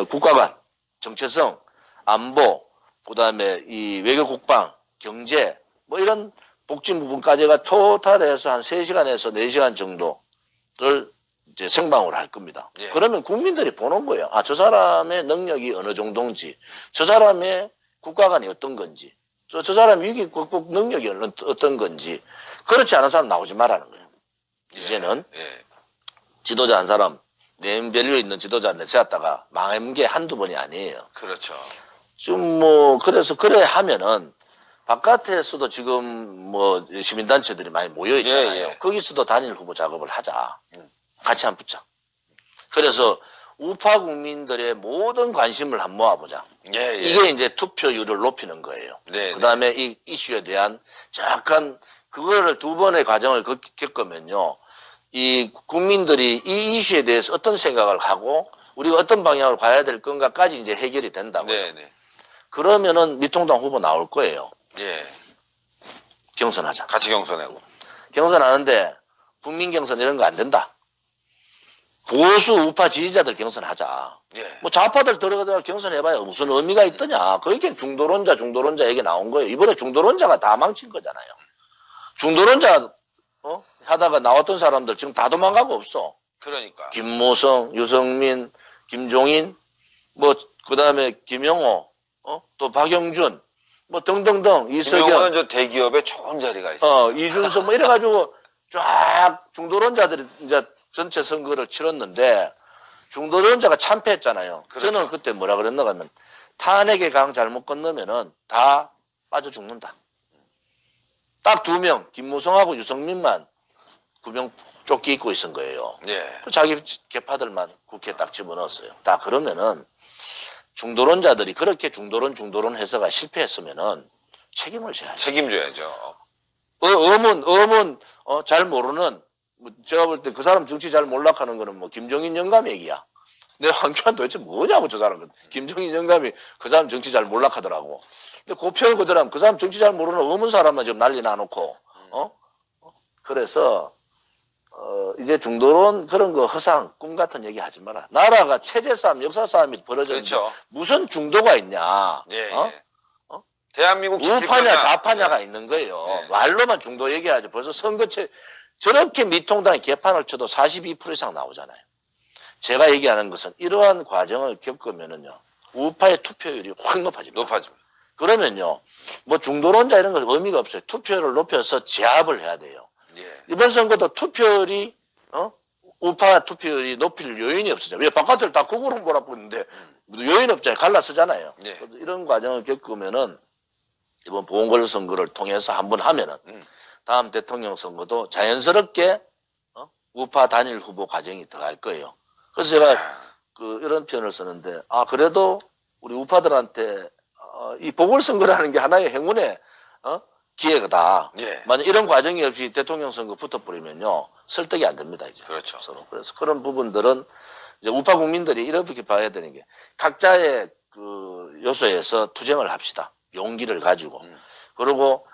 국가관, 정체성, 안보, 그다음에 이 외교 국방, 경제 뭐 이런 복지 부분까지가 토탈해서 한 3시간에서 4시간 정도를 이제 생방으로 할 겁니다. 예. 그러면 국민들이 보는 거예요. 아, 저 사람의 능력이 어느 정도인지, 저 사람의 국가관이 어떤 건지, 저 사람 위기 극복 능력이 어떤 건지. 그렇지 않은 사람 나오지 말라는 거예요. 예. 이제는 예. 지도자 한 사람, 네임밸류 있는 지도자 내세웠다가 망한 게 한두 번이 아니에요. 그렇죠. 좀 뭐 그래서 그래 하면은 바깥에서도 지금 뭐 시민단체들이 많이 모여 있잖아요. 예, 예. 거기서도 단일 후보 작업을 하자. 같이 한번 붙자. 그래서 우파 국민들의 모든 관심을 한번 모아보자. 예, 예. 이게 이제 투표율을 높이는 거예요. 네, 그 다음에 이 이슈에 대한 약간 그거를 2번의 과정을 겪으면요. 이 국민들이 이 이슈에 대해서 어떤 생각을 하고 우리가 어떤 방향으로 가야 될 건가까지 이제 해결이 된다고요. 네, 네. 그러면은 미통당 후보 나올 거예요. 예. 경선하자. 같이 경선하고. 경선하는데 국민 경선 이런 거 안 된다. 보수 우파 지지자들 경선하자. 예. 뭐 좌파들 들어가다가 경선해봐야 무슨 의미가 있더냐. 그러니까 중도론자 얘기 나온 거예요. 이번에 중도론자가 다 망친 거잖아요. 중도론자 하다가 나왔던 사람들 지금 다 도망가고 없어. 그러니까. 김무성, 유성민, 김종인, 뭐 그다음에 김영호, 또 박영준, 뭐 등등등 이석영, 김용호는 저 대기업에 좋은 자리가 있어. 이준석 뭐 이래가지고 쫙 중도론자들이 이제 전체 선거를 치렀는데 중도론자가 참패했잖아요. 그렇죠. 저는 그때 뭐라 그랬나 하면 탄핵의 강 잘못 건너면은 다 빠져 죽는다. 딱 2명, 김무성하고 유성민만 구명 조끼 입고 있은 거예요. 예. 자기 개파들만 국회에 딱 집어넣었어요. 다 그러면은 중도론자들이 그렇게 중도론 해서가 실패했으면은 책임을 져야죠. 책임져야죠. 어문 잘 모르는 뭐 제가 볼 때 그 사람 정치 잘 몰락하는 거는 뭐 김정인 영감 얘기야. 내가 황교안 도대체 뭐냐고 저 사람은. 김정인 영감이 그 사람 정치 잘 몰락하더라고. 근데 그 표현 그대로 그 사람 정치 잘 모르는 어문 사람만 지금 난리 나놓고 그래서 이제 중도론 그런 거 허상 꿈 같은 얘기 하지 마라. 나라가 체제 싸움, 역사 싸움이 벌어졌는데 그렇죠. 무슨 중도가 있냐? 예. 예. 대한민국 우파냐 좌파냐가 있는 거예요. 네. 말로만 중도 얘기하지. 벌써 선거체 저렇게 미통당이 개판을 쳐도 42% 이상 나오잖아요. 제가 얘기하는 것은 이러한 과정을 겪으면은요. 우파의 투표율이 확 높아집니다. 높아집니다. 그러면요. 뭐 중도론자 이런 거 의미가 없어요. 투표율을 높여서 제압을 해야 돼요. 예. 이번 선거도 투표율이 우파 투표율이 높일 요인이 없었잖아요. 왜 바깥을 다 국으로 몰아보는데 요인 없잖아요. 갈라쓰잖아요. 예. 이런 과정을 겪으면은 이번 보궐선거를 통해서 한번 하면은 다음 대통령 선거도 자연스럽게 우파 단일 후보 과정이 들어갈 거예요. 그래서 제가 이런 표현을 쓰는데 그래도 우리 우파들한테 이 보궐선거라는 게 하나의 행운의 기회다. 예. 만약 이런 과정이 없이 대통령 선거 붙어버리면요 설득이 안 됩니다 이제. 그렇죠. 서로. 그래서 그런 부분들은 이제 우파 국민들이 이렇게 봐야 되는 게 각자의 그 요소에서 투쟁을 합시다. 용기를 가지고. 그리고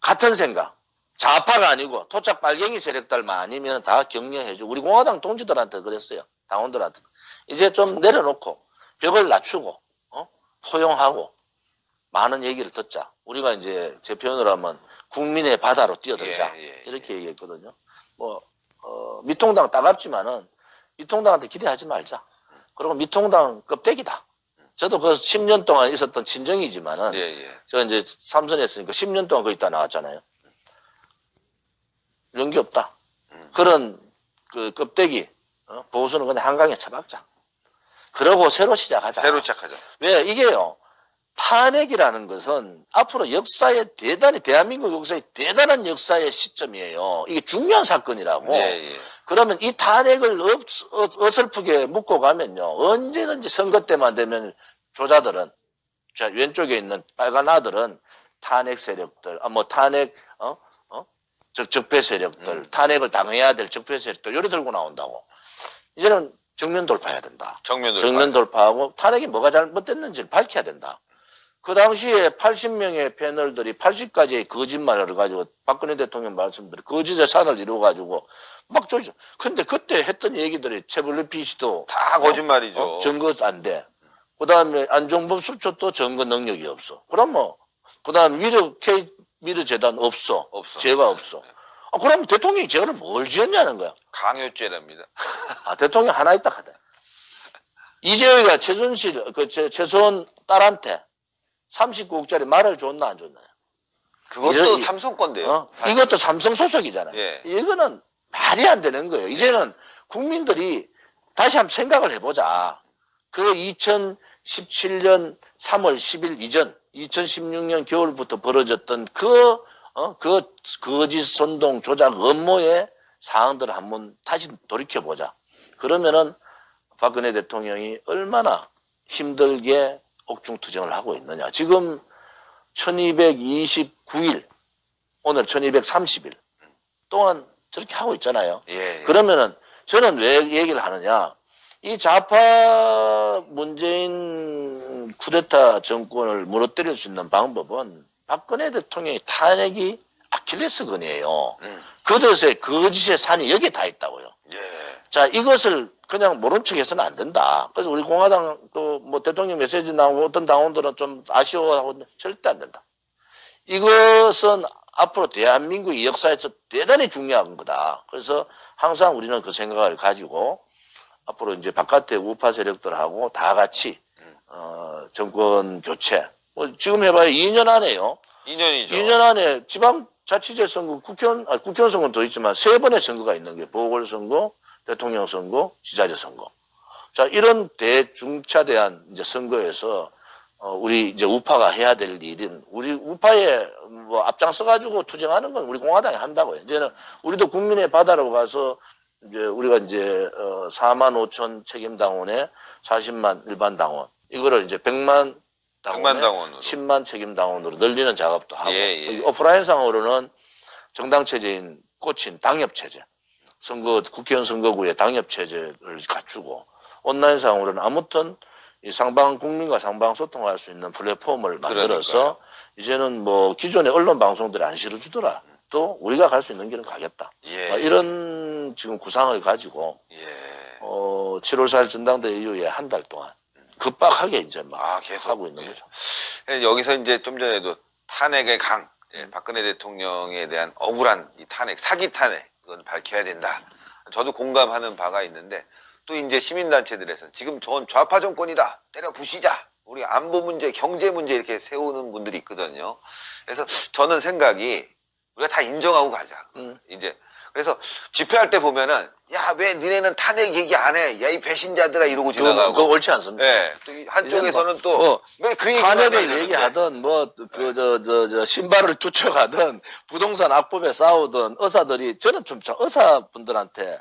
같은 생각. 좌파가 아니고 토착 빨갱이 세력들만 아니면 다 격려해주고 우리 공화당 동지들한테 그랬어요. 당원들한테. 이제 좀 내려놓고 벽을 낮추고 포용하고 많은 얘기를 듣자. 우리가 이제 제 표현으로 하면 국민의 바다로 뛰어들자. 이렇게 얘기했거든요. 미통당 따갑지만은 미통당한테 기대하지 말자. 그리고 미통당 껍데기다. 저도 그 10년 동안 있었던 친정이지만은 제가 이제 삼선했으니까 10년 동안 거기 있다 나왔잖아요. 연기 없다. 그런 그 껍데기 보수는 그냥 한강에 처박자. 그러고 새로 시작하자. 새로 시작하자. 왜 이게요. 탄핵이라는 것은 앞으로 역사에 대단히 대한민국 역사에 대단한 역사의 시점이에요. 이게 중요한 사건이라고. 예, 예. 그러면 이 탄핵을 어설프게 묶고 가면요. 언제든지 선거 때만 되면 조자들은 자 왼쪽에 있는 빨간 아들은 탄핵 세력들, 탄핵 적폐 세력들, 탄핵을 당해야 될 적폐 세력들 요리 들고 나온다고. 이제는 정면 돌파해야 된다. 정면 돌파하고 탄핵이 뭐가 잘못됐는지를 밝혀야 된다. 그 당시에 80명의 패널들이 80가지의 거짓말을 가지고 박근혜 대통령 말씀대로 거짓의 산을 이루어가지고 막 조지. 근데 그때 했던 얘기들이 채블리 PC도 다 거짓말이죠. 증거 안 돼. 그 다음에 안종범 수초도 증거 능력이 없어. 그럼 그 다음 미르 재단 없어. 죄가 없어. 그럼 대통령이 죄를 뭘 지었냐는 거야. 강요죄랍니다. 대통령 하나 있다 하다. 이재호가 최소원 딸한테 39억짜리 말을 줬나 안 줬나요? 그것도 삼성 건데요. 이것도 삼성 소속이잖아요. 예. 이거는 말이 안 되는 거예요. 이제는 국민들이 다시 한번 생각을 해보자. 그 2017년 3월 10일 이전 2016년 겨울부터 벌어졌던 그 거짓 선동 조작 업무의 사항들을 한번 다시 돌이켜보자. 그러면은 박근혜 대통령이 얼마나 힘들게 옥중투쟁을 하고 있느냐. 지금 1229일, 오늘 1230일 동안 저렇게 하고 있잖아요. 예. 그러면은 저는 왜 얘기를 하느냐. 이 좌파 문재인 쿠데타 정권을 무너뜨릴 수 있는 방법은 박근혜 대통령의 탄핵이 아킬레스건이에요. 그것의 거짓의 산이 여기에 다 있다고요. 예. 자, 이것을 그냥 모른 척 해서는 안 된다. 그래서 우리 공화당 또 대통령 메시지 나오고 어떤 당원들은 좀 아쉬워하고 절대 안 된다. 이것은 앞으로 대한민국의 역사에서 대단히 중요한 거다. 그래서 항상 우리는 그 생각을 가지고 앞으로 이제 바깥의 우파 세력들하고 다 같이 정권 교체. 지금 해봐야 2년 안에요. 2년이죠. 2년 안에 지방자치제 선거, 국회의원 선거는 더 있지만 3번의 선거가 있는 게 보궐선거, 대통령 선거, 지자체 선거. 자, 이런 대중차대한 이제 선거에서 우리 이제 우파가 해야 될 일은 우리 우파에 앞장서가지고 투쟁하는 건 우리 공화당이 한다고요. 이제는 우리도 국민의 바다로 가서 이제 우리가 이제 4만 5천 책임 당원에 40만 일반 당원 이거를 이제 100만 당원으로 10만 책임 당원으로 늘리는 작업도 하고 오프라인상으로는 정당 체제인 꽂힌 당협 체제. 국회의원 선거구에 당협 체제를 갖추고 온라인상으로는 아무튼 국민과 상방 소통할 수 있는 플랫폼을 만들어서 이제는 기존의 언론 방송들이 안 실어주더라. 또 우리가 갈 수 있는 길은 가겠다. 이런 지금 구상을 가지고 7월 4일 전당대회 이후에 한 달 동안 급박하게 이제 계속 하고 있는 거죠. 여기서 이제 좀 전에도 탄핵의 강, 박근혜 대통령에 대한 억울한 이 탄핵, 사기 탄핵 이건 밝혀야 된다. 저도 공감하는 바가 있는데 또 이제 시민단체들에서 지금 전 좌파 정권이다. 때려 부시자. 우리 안보 문제, 경제 문제 이렇게 세우는 분들이 있거든요. 그래서 저는 생각이 우리가 다 인정하고 가자. 이제 그래서 집회할 때 보면은 야, 왜 니네는 탄핵 얘기 안 해? 야, 이 배신자들아 이러고 지나가고. 그거 옳지 않습니다. 네. 또 한쪽에서는 또 왜 그 얘기만 탄핵을 얘기하든 신발을 투척하든 부동산 악법에 싸우든 의사들이 저는 좀 의사분들한테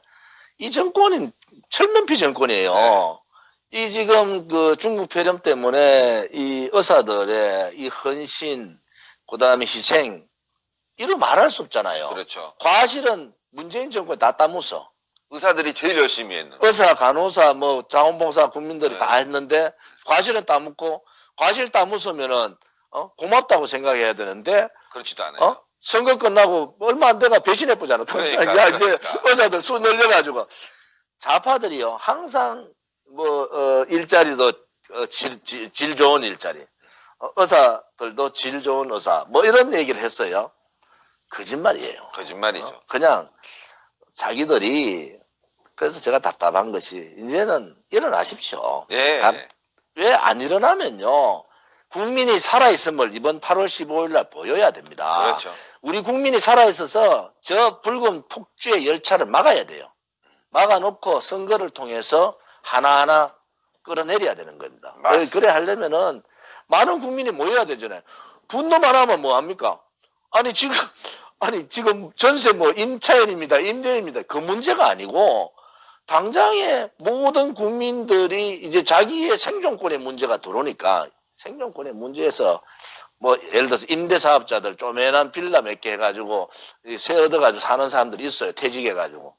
이 정권은 철면피 정권이에요. 이 지금 중국 폐렴 때문에 이 의사들의 이 헌신, 그다음에 희생 이루 말할 수 없잖아요. 그렇죠. 과실은 문재인 정권 다 따무서. 의사들이 제일 열심히 했는. 의사, 간호사, 자원봉사 국민들이 다 했는데 과실은 따묻고 과실 따묻으면은 고맙다고 생각해야 되는데 그렇지도 않아요. 선거 끝나고 얼마 안 돼가 배신해보잖아. 그러니까. 이제 의사들 수 늘려가지고 좌파들이요 항상 일자리도 질 좋은 일자리, 의사들도 질 좋은 의사 이런 얘기를 했어요. 거짓말이에요. 거짓말이죠. 그냥 자기들이 그래서 제가 답답한 것이 이제는 일어나십시오. 왜 안 일어나면요. 국민이 살아있음을 이번 8월 15일 날 보여야 됩니다. 그렇죠. 우리 국민이 살아있어서 저 붉은 폭주의 열차를 막아야 돼요. 막아놓고 선거를 통해서 하나하나 끌어내려야 되는 겁니다. 그래 하려면은 많은 국민이 모여야 되잖아요. 분노만 하면 뭐 합니까? 아니 지금 전세 뭐 임차인입니다, 임대인입니다. 그 문제가 아니고 당장에 모든 국민들이 이제 자기의 생존권의 문제가 들어오니까 생존권의 문제에서 뭐 예를 들어서 임대사업자들 쪼매난 빌라 몇 개 해가지고 세 얻어가지고 사는 사람들이 있어요. 퇴직해가지고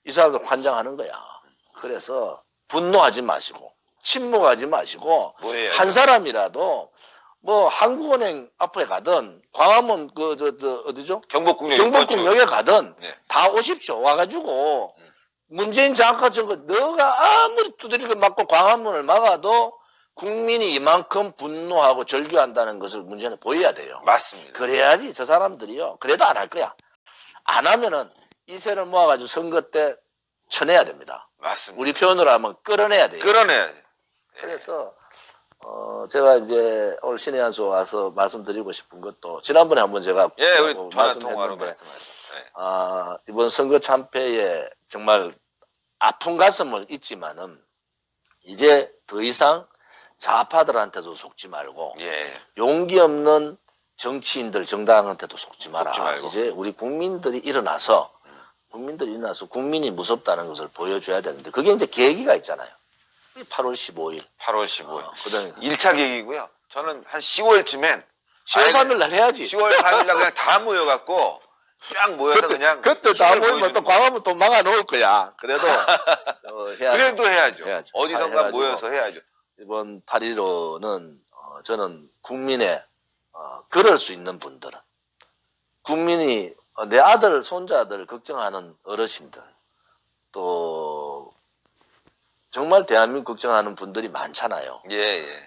이 사람들 환장하는 거야. 그래서 분노하지 마시고 침묵하지 마시고 한 사람이라도 뭐 한국은행 앞에 가든 광화문 어디죠? 경복궁역에 가든 네. 다 오십시오. 와가지고 문재인 장관 정거 너가 아무리 두드리고 맞고 광화문을 막아도 국민이 이만큼 분노하고 절규한다는 것을 문제는 보여야 돼요. 맞습니다. 그래야지 저 사람들이요. 그래도 안 할 거야. 안 하면은 이세를 모아가지고 선거 때 쳐내야 됩니다. 맞습니다. 우리 표현으로 하면 끌어내야 돼요. 끌어내야 돼요. 그래서 제가 이제 올 신의 한수 와서 말씀드리고 싶은 것도 지난번에 한번 제가 우리 전화 통화로 말씀하셨어요. 이번 선거 참패에 정말 아픈 가슴은 있지만은 이제 더 이상 좌파들한테도 속지 말고 용기 없는 정치인들 정당한테도 속지 마라. 이제 우리 국민들이 일어나서 국민이 무섭다는 것을 보여줘야 되는데 그게 이제 계기가 있잖아요. 8월 15일. 8월 15일. 그다음에 1차 계기고요. 저는 한 10월쯤엔 10월 3일 날 해야지. 10월 3일 날 그냥 다 모여갖고 쫙 모여서 그때 다 모이면 또 광화문 또 막아 놓을 거야. 그래도 그래도 해야죠. 어디선가 모여서 해야죠. 이번 8.15는 저는 국민의 그럴 수 있는 분들은 국민이 내 아들 손자들 걱정하는 어르신들 또 정말 대한민국 걱정하는 분들이 많잖아요.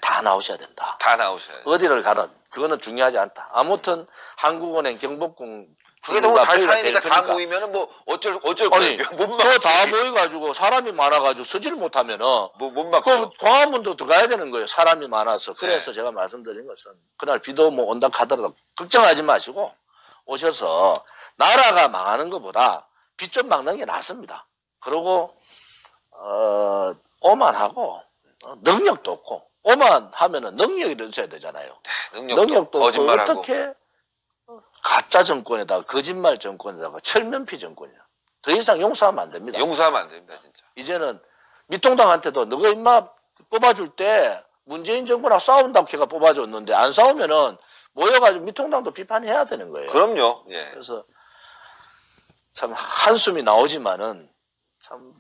다 나오셔야 된다. 다 나오셔야 돼요. 어디를 가든 그거는 중요하지 않다. 아무튼 한국은행 경복궁 그게 너무 다 사이니까 다 모이면은 뭐 어쩔 거예요. 다 모여가지고 사람이 많아가지고 서지를 못하면은 못 막죠. 광화문도 들어가야 되는 거예요. 사람이 많아서. 그래서 제가 말씀드린 것은 그날 비도 뭐 온다 하더라도 걱정하지 마시고 오셔서 나라가 망하는 것보다 빚 좀 막는 게 낫습니다. 그리고 오만하고 능력도 없고 오만하면은 능력이 있어야 되잖아요. 능력도 거짓말하고 어떻게 가짜 정권에다가 거짓말 정권에다가 철면피 정권이야. 더 이상 용서하면 안 됩니다. 용서하면 안 됩니다, 진짜. 이제는 미통당한테도 너가 임마 뽑아줄 때 문재인 정부랑 싸운다고 걔가 뽑아줬는데 안 싸우면은 모여가지고 미통당도 비판해야 되는 거예요. 그럼요. 그래서 참 한숨이 나오지만은 참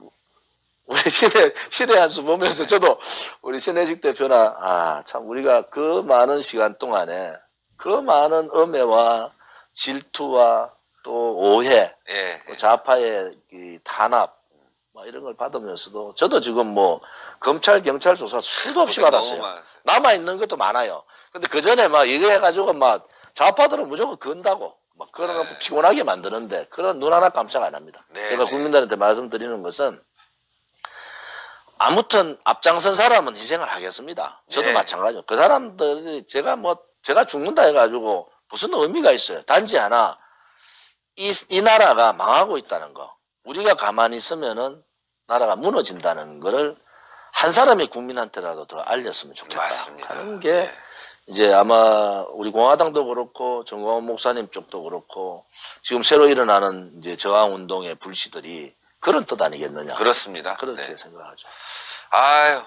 우리 신의 한숨 보면서 저도 우리 신혜직 대표나 참 우리가 그 많은 시간 동안에 그 많은 엄해와 질투와 또 오해, 또 좌파의 이 탄압, 뭐 이런 걸 받으면서도 저도 지금 뭐 검찰, 경찰 조사 수도 없이 받았어요. 남아있는 것도 많아요. 근데 그 전에 막 이거 해가지고 막 좌파들은 무조건 건다고 막 그러고 피곤하게 만드는데 그런 눈 하나 깜짝 안 합니다. 제가 국민들한테 말씀드리는 것은 아무튼 앞장선 사람은 희생을 하겠습니다. 저도 마찬가지로. 그 사람들이 제가 죽는다 해가지고 무슨 의미가 있어요. 단지 하나, 이 나라가 망하고 있다는 거. 우리가 가만히 있으면은 나라가 무너진다는 거를 한 사람이 국민한테라도 더 알렸으면 좋겠다. 하는 게 이제 아마 우리 공화당도 그렇고 정광훈 목사님 쪽도 그렇고 지금 새로 일어나는 이제 저항운동의 불씨들이 그런 뜻 아니겠느냐. 그렇습니다. 그렇게 생각하죠. 아유,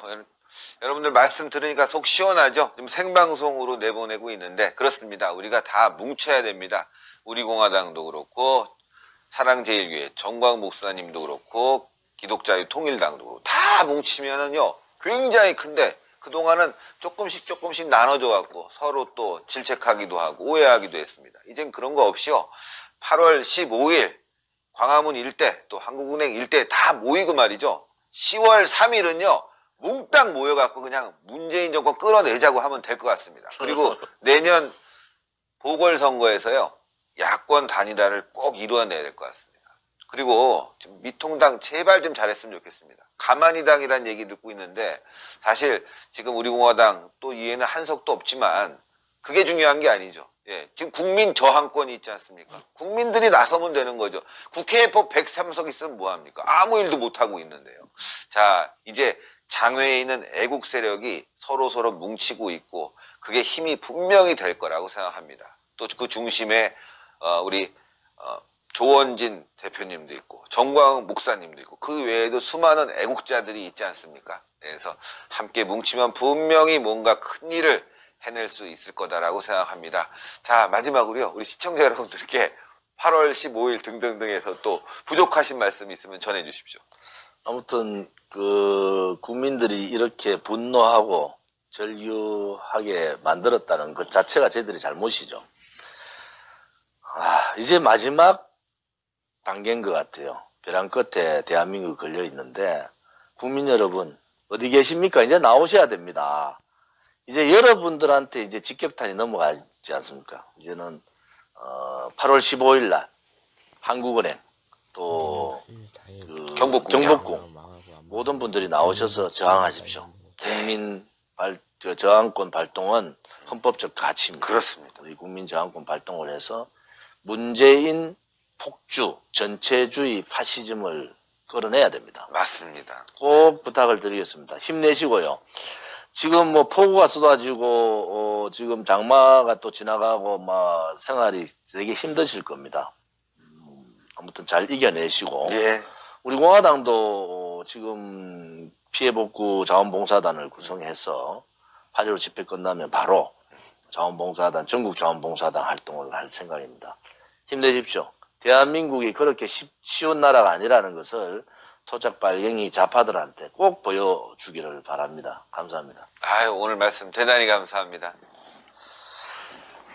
여러분들 말씀 들으니까 속 시원하죠? 지금 생방송으로 내보내고 있는데 그렇습니다. 우리가 다 뭉쳐야 됩니다. 우리 공화당도 그렇고 사랑제일교회 정광 목사님도 그렇고 기독자유 통일당도 그렇고 다 뭉치면은요 굉장히 큰데 그동안은 조금씩 나눠져 갖고 서로 또 질책하기도 하고 오해하기도 했습니다. 이젠 그런 거 없이요 8월 15일 광화문 일대 또 한국은행 일대 다 모이고 말이죠. 10월 3일은요 몽땅 모여갖고 그냥 문재인 정권 끌어내자고 하면 될 것 같습니다. 그리고 내년 보궐선거에서요 야권 단일화를 꼭 이루어내야 될 것 같습니다. 그리고 지금 미통당 제발 좀 잘했으면 좋겠습니다. 가만히당이라는 얘기 듣고 있는데 사실 지금 우리 공화당 또 이해는 한석도 없지만 그게 중요한 게 아니죠. 예, 지금 국민 저항권이 있지 않습니까? 국민들이 나서면 되는 거죠. 국회에 법 103석 있으면 뭐합니까? 아무 일도 못하고 있는데요. 자, 이제 장외에 있는 애국 세력이 서로 뭉치고 있고 그게 힘이 분명히 될 거라고 생각합니다. 또 그 중심에 우리 조원진 대표님도 있고 정광훈 목사님도 있고 그 외에도 수많은 애국자들이 있지 않습니까? 그래서 함께 뭉치면 분명히 뭔가 큰 일을 해낼 수 있을 거다라고 생각합니다. 자, 마지막으로요. 우리 시청자 여러분들께 8월 15일 등등등에서 또 부족하신 말씀 있으면 전해 주십시오. 아무튼 그 국민들이 이렇게 분노하고 전류하게 만들었다는 것 자체가 저희들의 잘못이죠. 이제 마지막 단계인 것 같아요. 벼랑 끝에 대한민국이 걸려 있는데 국민 여러분 어디 계십니까? 이제 나오셔야 됩니다. 이제 여러분들한테 이제 직격탄이 넘어가지 않습니까? 이제는 8월 15일 날 한국은행 또 그 경복궁 모든 분들이 나오셔서 저항하십시오. 국민 저항권 발동은 헌법적 가치입니다. 그렇습니다. 우리 국민 저항권 발동을 해서 문재인 폭주, 전체주의 파시즘을 끌어내야 됩니다. 맞습니다. 꼭 부탁을 드리겠습니다. 힘내시고요. 지금 뭐 폭우가 쏟아지고 지금 장마가 또 지나가고 막 생활이 되게 힘드실 겁니다. 아무튼 잘 이겨내시고 예. 우리 공화당도 지금 피해복구 자원봉사단을 구성해서 8.15 집회 끝나면 바로 자원봉사단 전국 자원봉사단 활동을 할 생각입니다. 힘내십시오. 대한민국이 그렇게 쉬운 나라가 아니라는 것을 토착 발갱이 좌파들한테 꼭 보여주기를 바랍니다. 감사합니다. 아유, 오늘 말씀 대단히 감사합니다.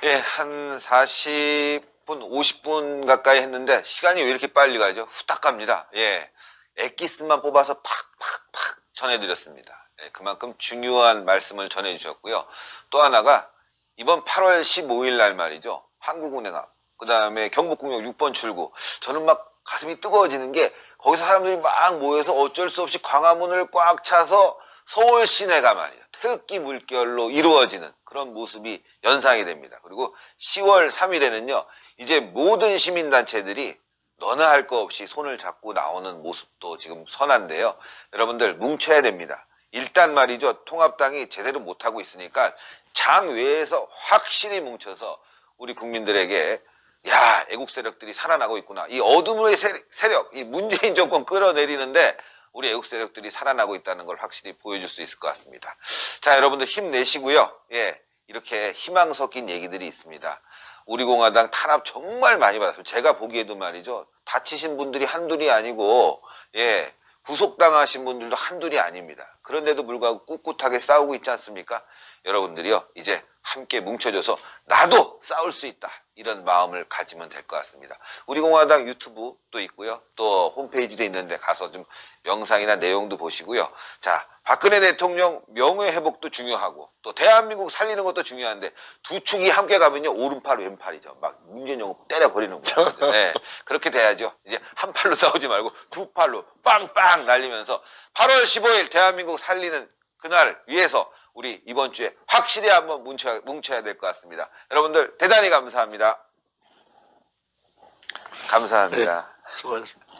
예, 한 40분, 50분 가까이 했는데 시간이 왜 이렇게 빨리 가죠? 후딱 갑니다. 예, 엑기스만 뽑아서 팍팍팍 전해드렸습니다. 예, 그만큼 중요한 말씀을 전해주셨고요. 또 하나가 이번 8월 15일 날 말이죠. 한국은행 앞, 그 다음에 경복궁역 6번 출구. 저는 막 가슴이 뜨거워지는 게 거기서 사람들이 막 모여서 어쩔 수 없이 광화문을 꽉 차서 서울 시내가 말이죠. 태극기 물결로 이루어지는 그런 모습이 연상이 됩니다. 그리고 10월 3일에는요. 이제 모든 시민단체들이 너나 할 거 없이 손을 잡고 나오는 모습도 지금 선한데요. 여러분들 뭉쳐야 됩니다. 일단 말이죠. 통합당이 제대로 못하고 있으니까 장외에서 확실히 뭉쳐서 우리 국민들에게 야, 애국 세력들이 살아나고 있구나. 이 어둠의 세력, 이 문재인 정권 끌어내리는데 우리 애국 세력들이 살아나고 있다는 걸 확실히 보여줄 수 있을 것 같습니다. 자, 여러분들 힘내시고요. 예, 이렇게 희망 섞인 얘기들이 있습니다. 우리 공화당 탄압 정말 많이 받았어요. 제가 보기에도 말이죠. 다치신 분들이 한둘이 아니고, 예, 구속당하신 분들도 한둘이 아닙니다. 그런데도 불구하고 꿋꿋하게 싸우고 있지 않습니까? 여러분들이요, 이제 함께 뭉쳐져서 나도 싸울 수 있다. 이런 마음을 가지면 될 것 같습니다. 우리 공화당 유튜브도 있고요. 또 홈페이지도 있는데 가서 좀 영상이나 내용도 보시고요. 자, 박근혜 대통령 명예회복도 중요하고 또 대한민국 살리는 것도 중요한데 두 축이 함께 가면요. 오른팔 왼팔이죠. 막 문재인 정권 때려버리는 거죠. 네, 그렇게 돼야죠. 이제 한 팔로 싸우지 말고 두 팔로 빵빵 날리면서 8월 15일 대한민국 살리는 그날 위해서 우리 이번 주에 확실히 한번 뭉쳐야 될 것 같습니다. 여러분들 대단히 감사합니다. 감사합니다. 네, 수고하셨습니다.